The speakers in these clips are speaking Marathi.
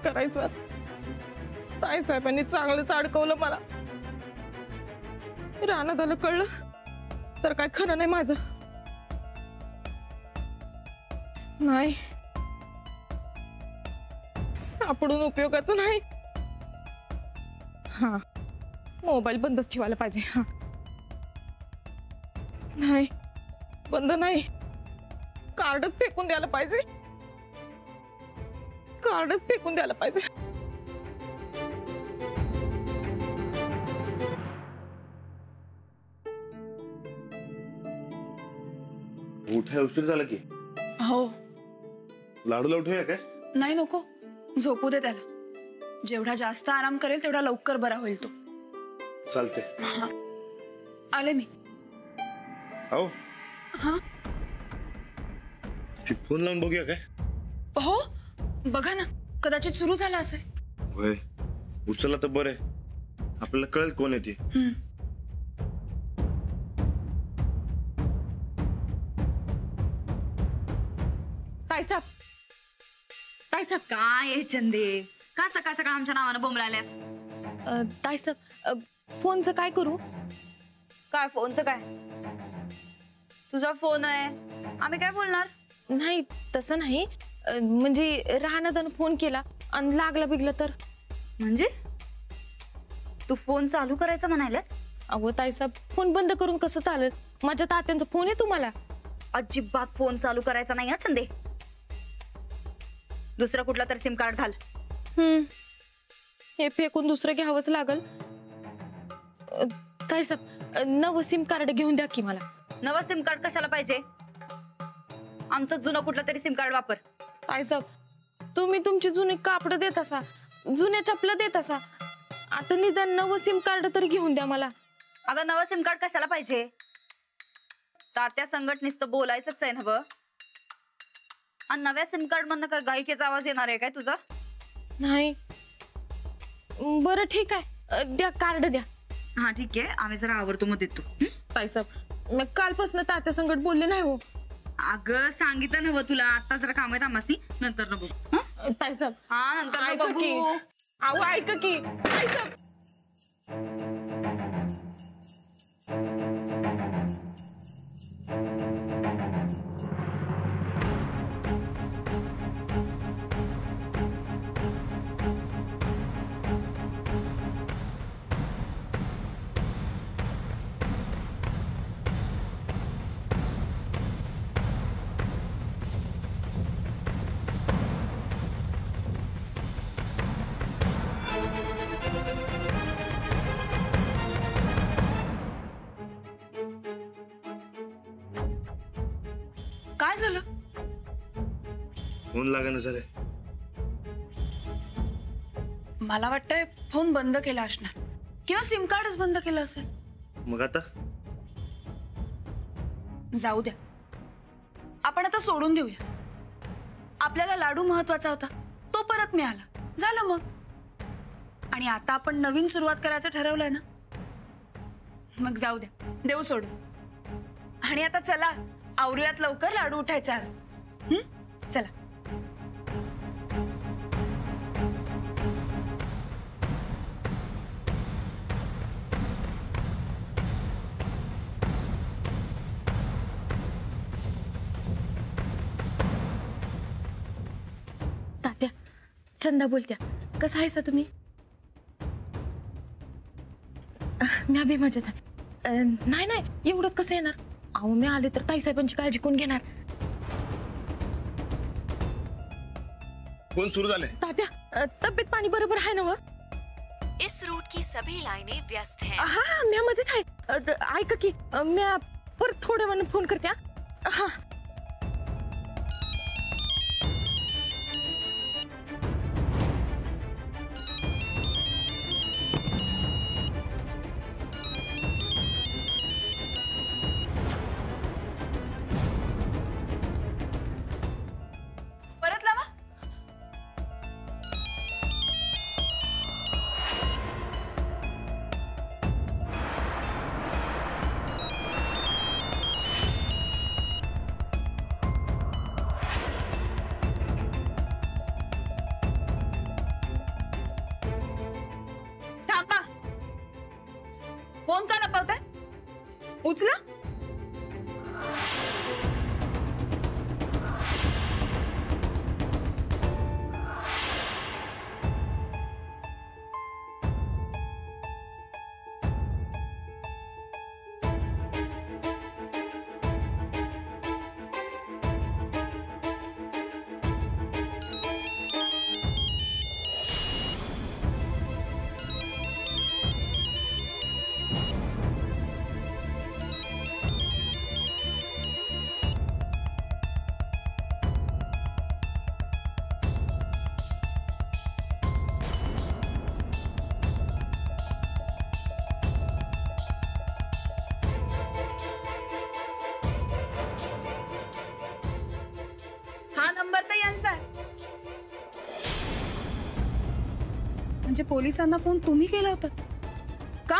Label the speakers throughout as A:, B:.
A: करायचं? ताईसाहेबांनी चांगलंच अडकवलं मला. रानात आलं कळलं तर काय खरं नाही माझं. नाही, सापडून उपयोगाचं नाही. हा, मोबाईल बंदच ठेवायला पाहिजे. हा, नाही, बंद नाही. कार्डच फेकून द्यायला पाहिजे. कार्डच फेकून द्यायला पाहिजे.
B: उठाय उशीर झाला की.
C: हो.
B: लाडूला उठूया काय?
C: नाही, नको, झोपू दे त्याला. जेवढा जास्त आराम करेल तेवढा लवकर बरा होईल तो.
B: चालते.
C: आले मी.
B: हो.
C: हा,
B: फोन लावून बघूया काय?
C: हो, बघा ना, कदाचित सुरू झाला असेल.
B: होय, उचलला तर बरं आहे. आपल्याला कळेल कोण आहे ती.
A: ताईसाहेब, ताईसाहेब.
D: काय आहे चंदे, का सकाळ सकाळ आमच्या नावानं बोंबलाल्यास?
A: ताईसाहेब, फोनचं काय करू?
D: काय फोनचं काय? तुझा फोन आहे, आम्ही काय बोलणार?
A: नाही, तसं नाही. म्हणजे राहण्यानं फोन केला आणि लागला बिगला तर?
D: म्हणजे तू फोन चालू करायचा म्हणायलास?
A: अहो ताईसाहेब, फोन बंद करून कसं चालेल? माझ्या तात्यांचा फोन आहे तुम्हाला.
D: अजिबात फोन चालू करायचा नाही हा चंदे. दुसरा कुठला तर सिम कार्ड घाल.
A: हे फेकून दुसरं घ्यावंच लागल. ताईसाहेब, नवं सिम कार्ड घेऊन द्या की मला.
D: नवा सिम कार्ड कशाला पाहिजे? आमचं जुनं कुठलं तरी सिम कार्ड वापर.
A: ताईसाहेब, तुम्ही तुमची जुनी कापड देत असा, जुन्या चपला देत असा, आता निदान नवं सिम कार्ड तरी घेऊन द्या मला.
D: अगं, नवं सिम कार्ड कशाला पाहिजे? तात्या संगट नुसतं बोलायचंच आहे ना ब. आणि नव्या सिम कार्ड मधनं का गायकीचा आवाज येणार आहे काय तुझा?
A: नाही, बरं ठीक आहे, द्या कार्ड द्या.
D: हा ठीक आहे, आम्ही जरा आवडतो मग देतो.
A: ताईसाहेब, मी कालपासून तात्या संगट बोलले नाही हो.
D: अगं, सांगितलं नव्ह तुला, आता जरा काम आहेत आम्हासनी, नंतर न बघू.
A: ताईसाहेब,
D: हा, नंतर न
A: ऐका
D: बघू.
A: की. अहो ऐका की ताईसाहेब.
C: काय झालं?
B: फोन लागणं झालंय.
C: मला वाटतंय फोन बंद केला असणार किंवा सिम कार्डच बंद केलं असेल.
B: मग आता
C: जाऊ द्या, आपण आता सोडून देऊया. आपल्याला लाडू महत्वाचा होता, तो परत मिळाला, झालं मग. आणि आता आपण नवीन सुरुवात करायचं ठरवलंय ना, मग जाऊ द्या, देऊ सोडून. आणि आता चला आवरूयात लवकर, लाडू उठायचा. चला.
A: तात्या, चंदा बोलत्या, कसं आहेस तुम्ही? मी अभि मजेत आहे. नाही नाही, एवढं कसं येणार? अहो, मी आले तर ताईसाहेबांची काळजी कोण घेणार?
B: फोन सुरू झाले.
A: तात्या, तब्येत पाणी बरोबर आहे ना? व
E: इस रूट की सभी लाइनें व्यस्त हैं।
A: हा, मी मजेत आहे. ऐका की, मी परत थोड्या वेळाने फोन करते. हा.
C: परत लावा. फोन का लपवताय? उचला. हा नंबर तर यांचा आहे. म्हणजे पोलिसांना फोन तुम्ही केला होता का?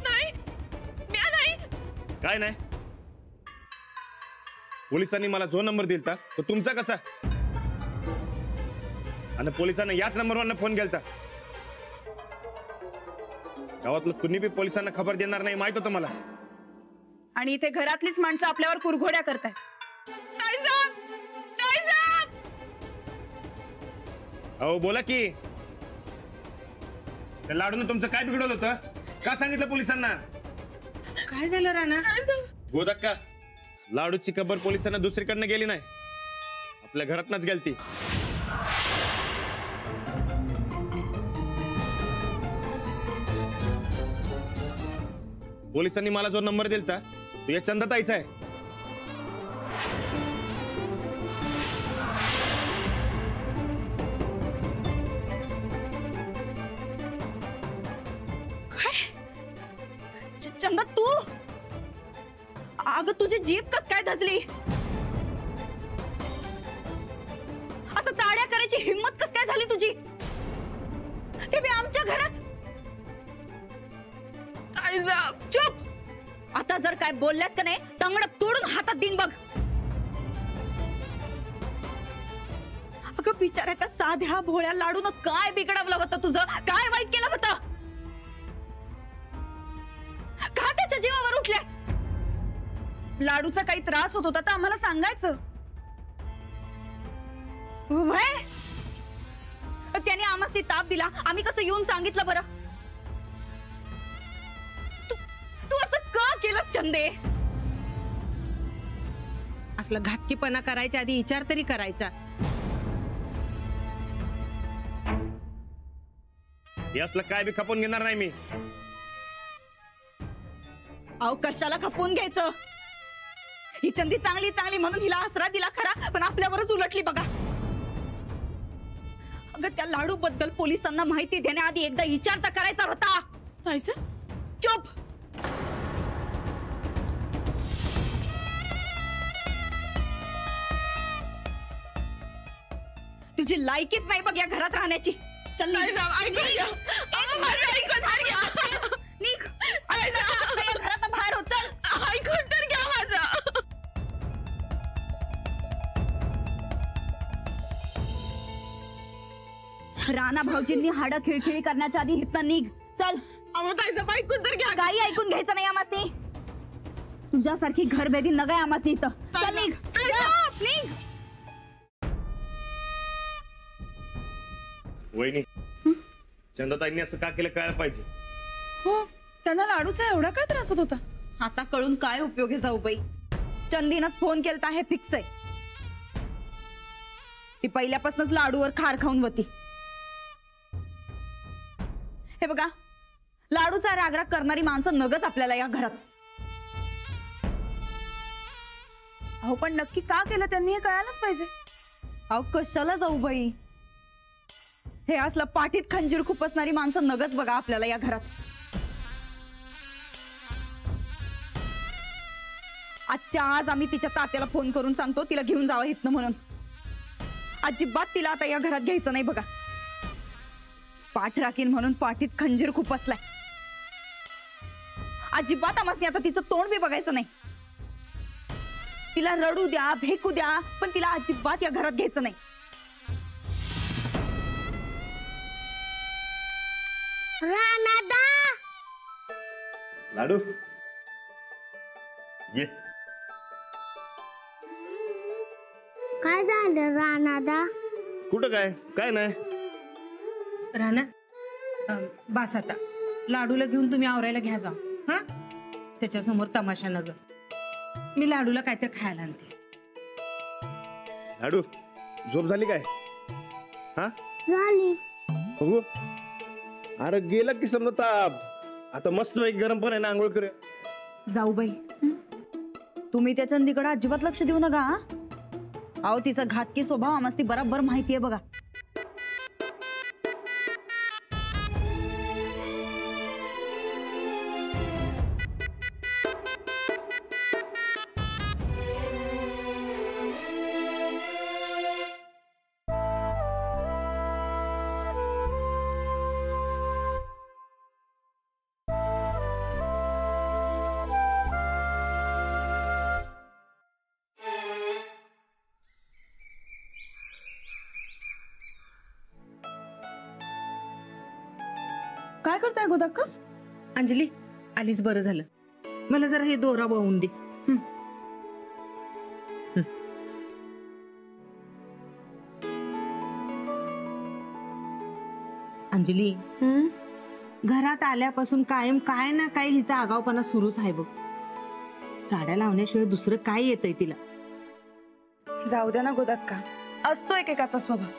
A: नाही, मी नाही.
B: काय नाही, पोलिसांनी मला जो नंबर दिलता तो तुमचा कसा? आणि पोलिसांना याच नंबरवर फोन केलता. गावातलं कुणी बी पोलिसांना खबर देणार नाही माहित होतं मला.
C: आणि इथे घरातलीच माणसं आपल्यावर कुरघोड्या करताय.
B: अहो बोला की, त्या लाडून तुमचं काय बिघडवलं होतं? का सांगितलं पोलिसांना?
C: काय झालं राणा?
B: गोदक्का, लाडूची खबर पोलिसांना दुसरीकडनं गेली नाही, आपल्या घरातनच गेलती. पोलिसांनी मला जो नंबर दिलता तो या चंदाताईचा आहे.
D: चंदा, तू अगं तुझी जीभ कस काय धजली? असं चाड्या करायची हिम्मत कस काय झाली तुझी? ते बी आमच्या घरात. चुप. आता जर काय बोलल्यास का नाही तंगड तोडून हातात देईन बघ. अगं बिचाऱ्या त्या साध्या भोळ्या लाडून काय बिघडवलं होतं तुझं? काय वाईट केलं होतं? का त्याच्या जीवावर उठल्या?
C: लाडूचा काही त्रास होत होता तर आम्हाला सांगायचं.
D: व्हय? त्याने आम्हाला ताप दिला, आम्ही कसं येऊन सांगितलं बरं? तू असं का केलं चंदे?
F: असलं घातकीपणा करायच्या आधी विचार तरी करायचा.
B: हे असलं काय बी खपून घेणार नाही मी.
D: अहो कशाला खपवून घ्यायचं? ही चंदी चांगली चांगली म्हणून हिला आसरा दिला खरा, पण आपल्यावरच उलटली बघा. अगं त्या लाडू बद्दल पोलिसांना माहिती देण्याआधी एकदा विचार तर करायचा होता. चुप. तुझी लायकीच नाही बघ या घरात राहण्याची. चल निघ. निघ. या घरात बाहेर होत.
A: ऐकून तर घ्या माझं.
D: राणा भाऊजींनी हाडं खिळखिळी करण्याच्या आधी इथं निघ. चल.
A: ऐकून तर घ्या.
D: काही ऐकून घ्यायचं नाही आमासनी. तुझ्यासारखी घरभेदी नगाय आमासनी इथं. चल निघ. निघ.
B: वहिनी, चंदाताईंनी असं का केलं कळायला पाहिजे.
C: हो, त्यांना लाडूचा एवढा काय त्रास होत होता?
D: आता कळून काय उपयोग आहे जाऊबाई? चंदीनच फोन केलता हे फिक्स आहे. ती पहिल्यापासूनच लाडूवर खार खाऊन होती. हे बघा, लाडूचा रागराग करणारी माणसं नगच आपल्याला या घरात.
C: अहो पण नक्की का केलं त्यांनी हे कळायलाच पाहिजे.
D: अहो कशाला जाऊबाई? हे असलं पाठीत खंजीर खुपसणारी माणसं नगच बघा आपल्याला या घरात. आजच्या आज आम्ही तिच्या तात्याला फोन करून सांगतो तिला घेऊन जावं इथनं म्हणून. अजिबात तिला आता या घरात घ्यायचं नाही बघा. पाठ राखीन म्हणून पाठीत खंजीर खुपसलाय. अजिबात आम्हाला आता तिचं तोंड बी बघायचं नाही. तिला रडू द्या, भेकू द्या, पण तिला अजिबात या घरात घ्यायचं नाही.
B: लाडू ये.
G: काय झालं राणादा?
B: कुठं काय काय नाही.
F: राणा बास आता लाडूला घेऊन तुम्ही आवरायला घ्या जा. हा त्याच्यासमोर तमाशा नग. मी लाडूला काहीतरी खायला आणते.
B: लाडू झोप झाली काय? हा
G: झाली.
B: बघू. अरे गेलं की समजा ताप. आता मस्त एक गरम पण आहे ना, आंघोळ करूया.
D: जाऊ बाई, तुम्ही त्या चंदीकडे अजिबात लक्ष देऊ नका. हा? अहो तिचा घातकी स्वभाव आम्हाला ती बरोबर माहितीये बघा. काय करताय गोदाक्का?
F: अंजली आलीच बरं झालं. मला जरा हे दोरा वाहून दे. अंजली घरात आल्यापासून कायम काय ना काय हिचा आगावपणा सुरूच आहे बघ. चाड्या लावण्याशिवाय दुसरं काय येतंय तिला.
C: जाऊ द्या ना गोदाक्का, असतो एकेकाचा स्वभाव.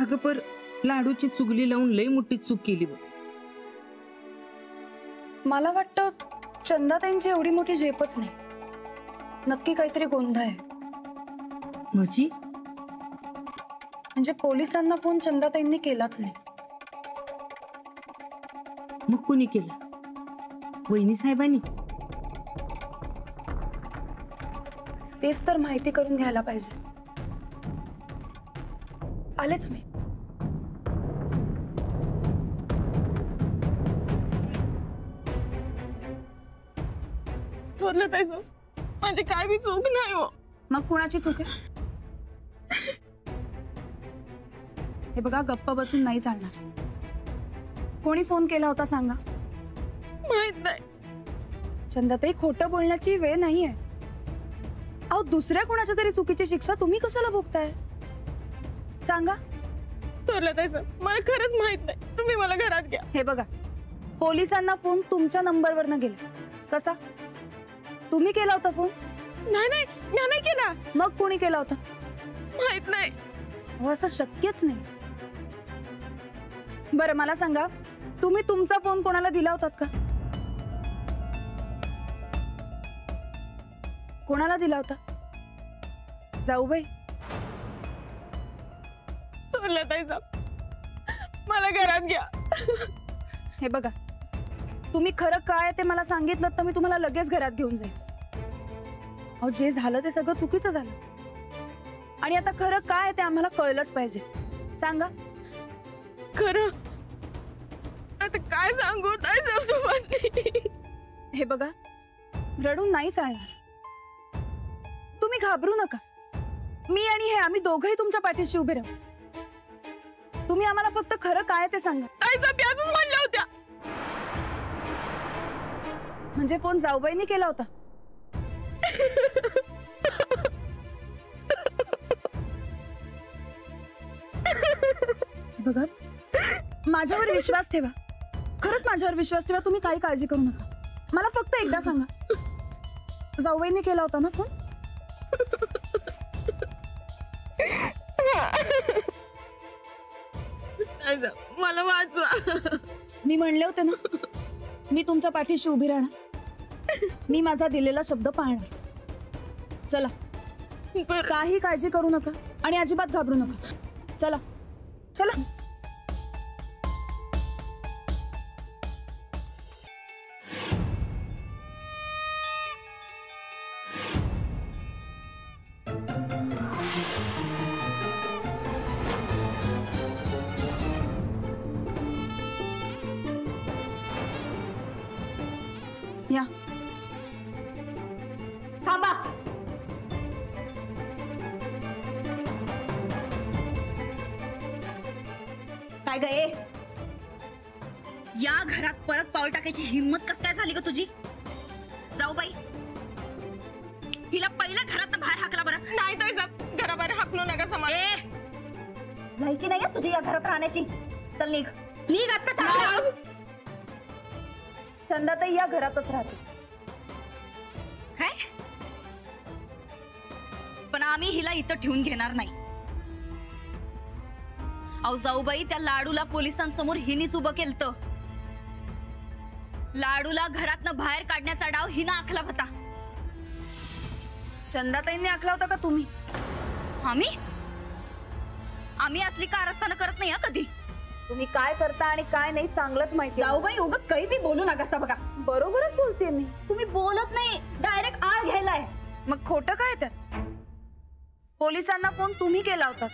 F: अगं पर लाडूची चुगली लावून लई मोठी चूक केली बघ.
C: मला वाटतं चंदाताईंची एवढी मोठी झेपच नाही. नक्की काहीतरी गोंधळ आहे. म्हणजे पोलिसांना फोन चंदाताईंनी केलाच नाही.
F: मग कोणी केला? वहिनी साहेबांनी?
C: तेच तर माहिती करून घ्यायला पाहिजे. आलेच मी.
A: थोरलं ताईचं म्हणजे काय बी चूक नाही हो.
C: मग कुणाची चूक आहे? हे बघा, गप्प बसून नाही चालणार. कोणी फोन केला होता सांगा.
A: माहित नाही.
C: चंदाताई, खोटं बोलण्याची वेळ नाहीये. अहो, दुसऱ्या कोणाच्या तरी चुकीची शिक्षा तुम्ही कशाला भोगताय? सांगा.
A: थोरलं ताईचं मला खरंच माहित नाही. तुम्ही मला घरात घ्या.
C: हे बघा, पोलिसांना फोन तुमच्या नंबरवरनं गेला. कसा? तुम्ही केला होता फोन?
A: नाही नाही, मी नाही केला.
C: मग कोणी केला होता?
A: माहित नाही.
C: हो, असं शक्यच नाही. बरं मला सांगा, तुम्ही तुमचा फोन कोणाला दिला होतात का? कोणाला दिला होता? जाऊबाई?
A: थोरलं ताईचं मला घरात घ्या.
C: हे बघा, तुम्ही खरं काय ते मला सांगितलं तर मी तुम्हाला लगेच घरात घेऊन जाईल. अहो, जे झालं ते सगळं चुकीचं झालं. आणि आता खरं काय ते आम्हाला कळलंच पाहिजे. सांगा.
A: खरं आता काय सांगू ताईचं तुम्हाला?
C: हे बघा, रडून नाही चालणार. तुम्ही घाबरू नका. मी आणि हे आम्ही दोघंही तुमच्या पाठीशी उभे राहू. तुम्ही आम्हाला फक्त खरं काय ते सांगा.
A: ताईचं प्यासच म्हणल्या होत्या.
C: म्हणजे फोन जाऊबाईंनी केला होता? बघा, माझ्यावर विश्वास ठेवा. खरंच माझ्यावर विश्वास ठेवा. तुम्ही काही काळजी करू नका. मला फक्त एकदा सांगा, जाऊबाईंनी केला होता ना फोन?
A: मला वाचवा.
C: मी म्हणले होते ना, मी तुमच्या पाठीशी उभी राहणार. मी माझा दिलेला शब्द पाळणार. चला, काही काळजी करू नका आणि अजिबात घाबरू नका. चला चला. या.
D: थांबा. काय गे? या घरात परत पाऊल टाकायची हिंमत कस काय झाली ग तुझी? जाऊ बाई, हिला पहिल्या घरात बाहेर हाकला बरं.
A: नाही ताई साहेब, घराबाहेर हाकलू नका समाज.
D: लायकी नाही तुझी या घरात राहण्याची. चल निघ, निघ आता. चंदाताई या घरातच राहते काय? पण आम्ही हिला इथं ठेवून घेणार नाही. अहो जाऊबाई, त्या लाडूला पोलिसांसमोर हिनीच उभं केलतं. लाडूला घरातनं बाहेर काढण्याचा डाव हिनं आखला होता.
C: चंदाताईंनी आखला होता का तुम्ही?
D: आम्ही असली कारस्थानं करत नाही कधी.
C: तुम्ही काय करता आणि काय नाही चांगलंच माहिती.
D: जाऊबाई उगाच काही बी बोलू नका बघा.
C: बरोबरच बोलते मी.
D: तुम्ही बोलत नाही, डायरेक्ट आळ घ्यायलाय.
C: मग खोटं काय त्यात? पोलिसांना फोन तुम्ही केला होता.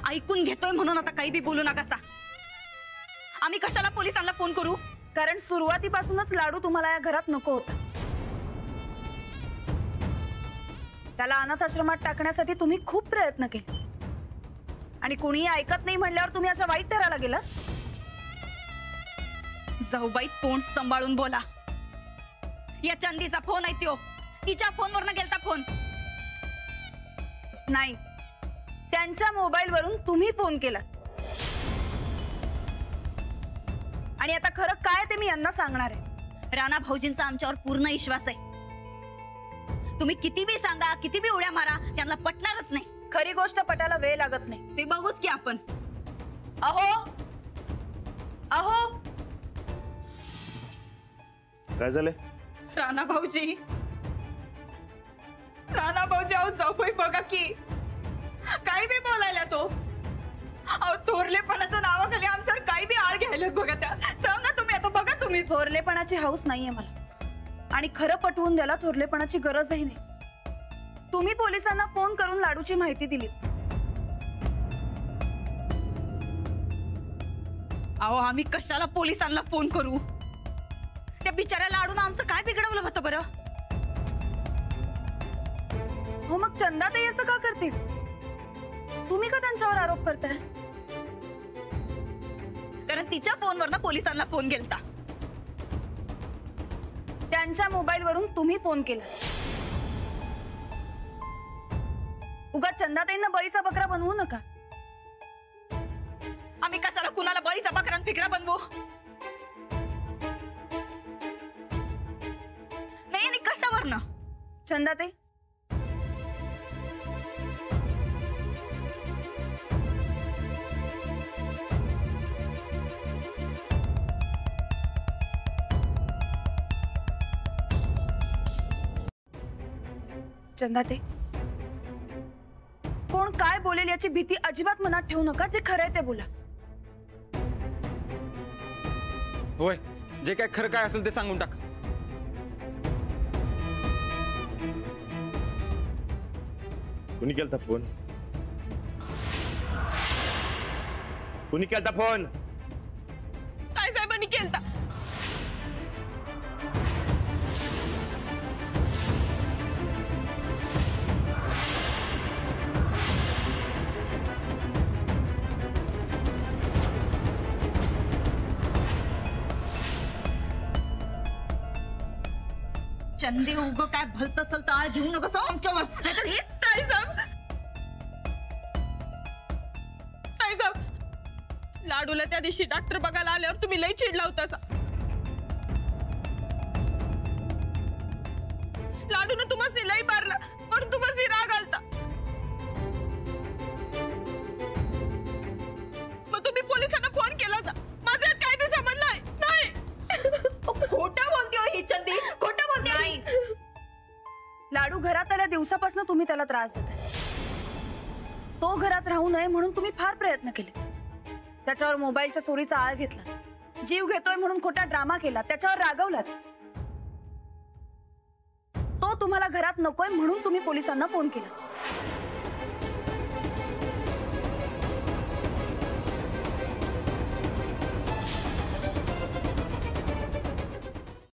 D: ऐकून घेतोय म्हणून आता काही बी बोलू नका. आम्ही कशाला पोलिसांना फोन करू?
C: कारण सुरुवातीपासूनच लाडू तुम्हाला या घरात नको होता. त्याला अनाथ आश्रमात टाकण्यासाठी तुम्ही खूप प्रयत्न केले आणि कुणीही ऐकत नाही म्हणल्यावर तुम्ही अशा वाईट ठरायला गेला.
D: जाऊबाई तोंड सांभाळून बोला. या चंदीचा फोन आहे त्यो, तिच्या फोनवरनं गेलता फोन.
C: नाही, त्यांच्या मोबाईल वरून तुम्ही फोन केला आणि आता खरं काय ते मी यांना सांगणार आहे.
D: राणा भाऊजींचा आमच्यावर पूर्ण विश्वास आहे. तुम्ही किती बी सांगा, किती बी उड्या मारा, त्यांना पटणारच नाही.
C: खरी गोष्ट पटायला वेळ लागत नाही.
D: ते बघूच की आपण.
C: अहो अहो,
B: काय झालंय?
D: राणा भाऊजी अहो जाऊबाई बघा की काय बी बोलायला तो. अहो थोरलेपणाच्या नावाखाली आमच्यावर काय बी आळ घ्यायला बघा. त्या सांगा तुम्ही, आता बघा तुम्ही.
C: थोरलेपणाची हौस नाहीये मला आणि खरं पटवून द्यायला थोरलेपणाची गरजही नाही. तुम्ही पोलिसांना फोन करून लाडूची माहिती दिली.
D: अहो आम्ही कशाला पोलिसांना फोन करू? त्या बिचाऱ्या लाडून आमचं काय बिघडवलं होतं बरं?
C: हो मग चंदाताई असं का करतील? तुम्ही का त्यांच्यावर आरोप करताय?
D: कारण तिच्या फोनवरनं पोलिसांना फोन गेलता.
C: त्यांच्या मोबाईल वरून तुम्ही फोन केला. उगाच चंदाताईंना बळीचा बकरा बनवू नका.
D: आम्ही कशाला कुणाला बळीचा बकरा आणि फिकरा बनवू? नाही कशावरनं?
C: चंदाताई, चंदाताई, कोण काय बोलेल याची भीती अजिबात मनात ठेवू नका. जे खरंय ते बोला.
H: होय, जे काय खरं काय असेल ते सांगून टाक.
B: कुणी केलता फोन? कुणी केलता फोन?
A: ताई साहेबांनी केलता.
D: चंदे उग काय भलत असल तर घेऊ नका आमच्यावर.
A: ताई साहेब, लाडूला त्या दिवशी डॉक्टर बघायला आल्यावर तुम्ही लई चिडला होता. लाडून तुम्हाला लई मारला पण तुम्हाला राग आलता. मग तुम्ही पोलिसांना फोन केला. माझं यात काय बी संबंध नाही.
D: खोटं बोलते हो ही चंदी, खोटं बोलते.
C: नाही, लाडू घरात आल्या दिवसापासून तुम्ही त्याला त्रास देताय. तो घरात राहू नये म्हणून तुम्ही फार प्रयत्न केले. त्याच्यावर मोबाईलच्या चोरीचा आळ घेतला. जीव घेतोय म्हणून खोटा ड्रामा केला. त्याच्यावर रागवलात. तो तुम्हाला घरात नकोय म्हणून तुम्ही पोलिसांना फोन केला.